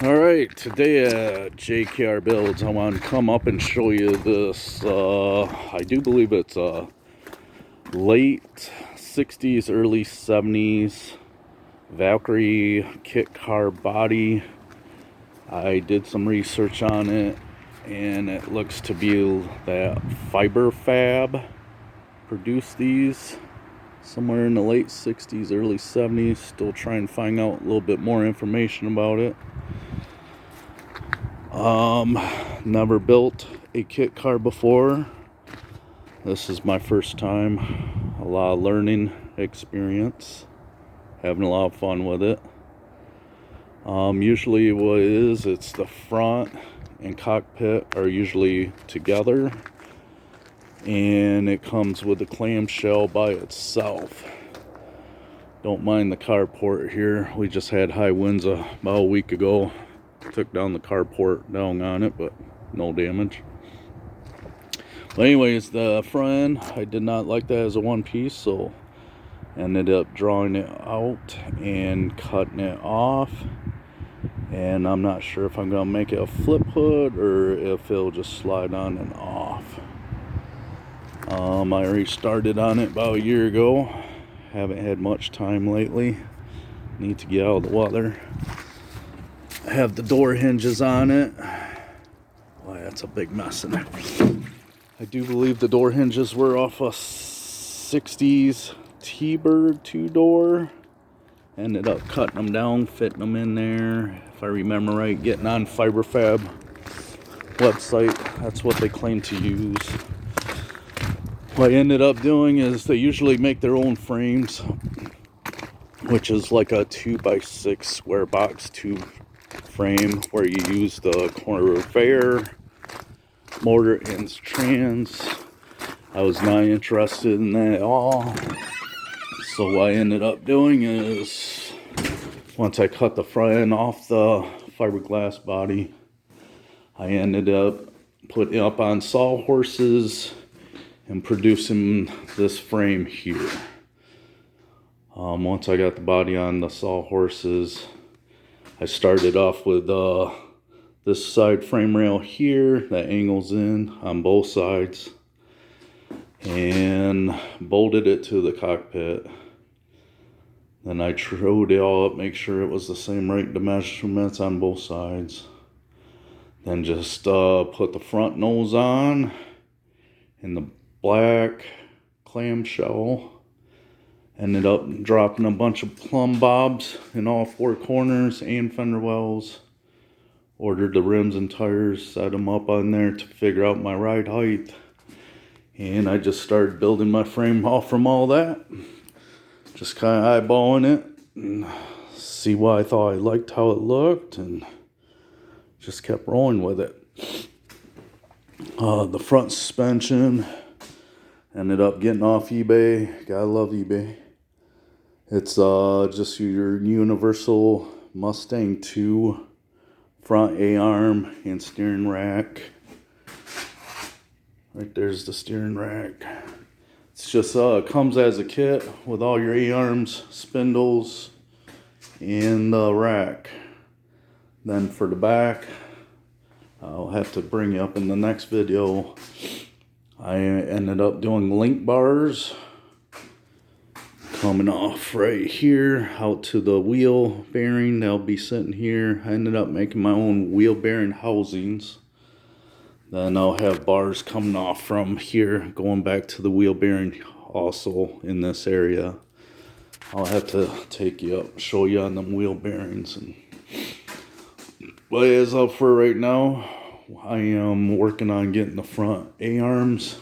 Alright, today at JKR Builds, I want to come up and show you this, I do believe it's a late 60s, early 70s Valkyrie kit car body. I did some research on it, and it looks to be that Fiberfab produced these somewhere in the late 60s, early 70s. Still trying to find out a little bit more information about it. Never built a kit car before. This is my first time. A lot of learning experience. Having a lot of fun with it. Usually what it is, it's the front and cockpit are usually together. And it comes with the clamshell by itself. Don't mind the carport here. We just had high winds about a week ago. Took down the carport down on it, but no damage. But anyways, the front end, I did not like that as a one piece, so ended up drawing it out and cutting it off. And I'm not sure if I'm gonna make it a flip hood or if it'll just slide on and off. I already started on it about a year ago. Haven't had much time lately. Need to get out of the weather. I have the door hinges on it. Boy, that's a big mess in there. I do believe the door hinges were off a 60s T-Bird 2-door. Ended up cutting them down, fitting them in there. If I remember right, getting on Fiberfab website, that's what they claim to use. What I ended up doing is they usually make their own frames, which is like a 2x6 square box tube frame where you use the Corvair motor and trans. I was not interested in that at all. So what I ended up doing is, once I cut the front end off the fiberglass body, I ended up putting it up on sawhorses and producing this frame here. Once I got the body on the sawhorses, I started off with this side frame rail here that angles in on both sides and bolted it to the cockpit. Then I trued it all up, make sure it was the same right measurements on both sides. Then just put the front nose on in the black clamshell. Ended up dropping a bunch of plumb bobs in all four corners and fender wells. Ordered the rims and tires, set them up on there to figure out my ride height. And I just started building my frame off from all that. Just kind of eyeballing it and see what I thought I liked how it looked, and just kept rolling with it. The front suspension ended up getting off eBay. Gotta love eBay. It's just your universal Mustang 2 front A-arm and steering rack. Right there's the steering rack. It's just comes as a kit with all your A-arms, spindles, and the rack. Then for the back, I'll have to bring you up in the next video. I ended up doing link bars coming off right here out to the wheel bearing. They'll be sitting here. I ended up making my own wheel bearing housings. Then I'll have bars coming off from here going back to the wheel bearing also in this area. I'll have to take you up, show you on them wheel bearings. But as of for right now, I am working on getting the front A-arms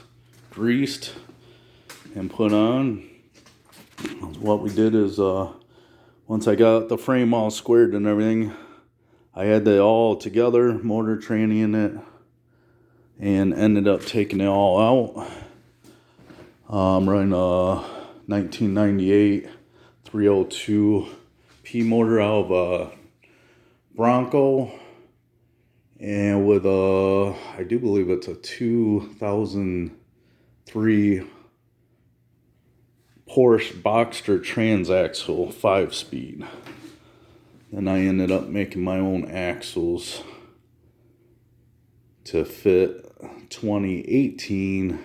greased and put on. What we did is, once I got the frame all squared and everything, I had it all together, motor trannying it, and ended up taking it all out. I'm running a 1998 302 P motor out of a Bronco, and with I do believe it's a 2003 Porsche Boxster transaxle 5-speed. And I ended up making my own axles to fit 2018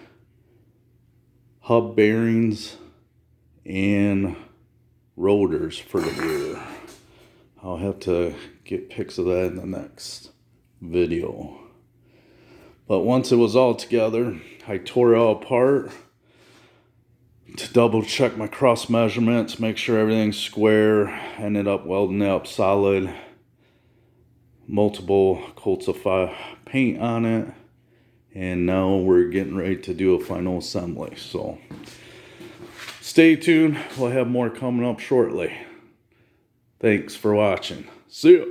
hub bearings and rotors for the rear. I'll have to get pics of that in the next video. But once it was all together, I tore it all apart to double check my cross measurements, make sure everything's square. Ended up welding it up solid. Multiple coats of paint on it. And now we're getting ready to do a final assembly. So stay tuned. We'll have more coming up shortly. Thanks for watching. See ya.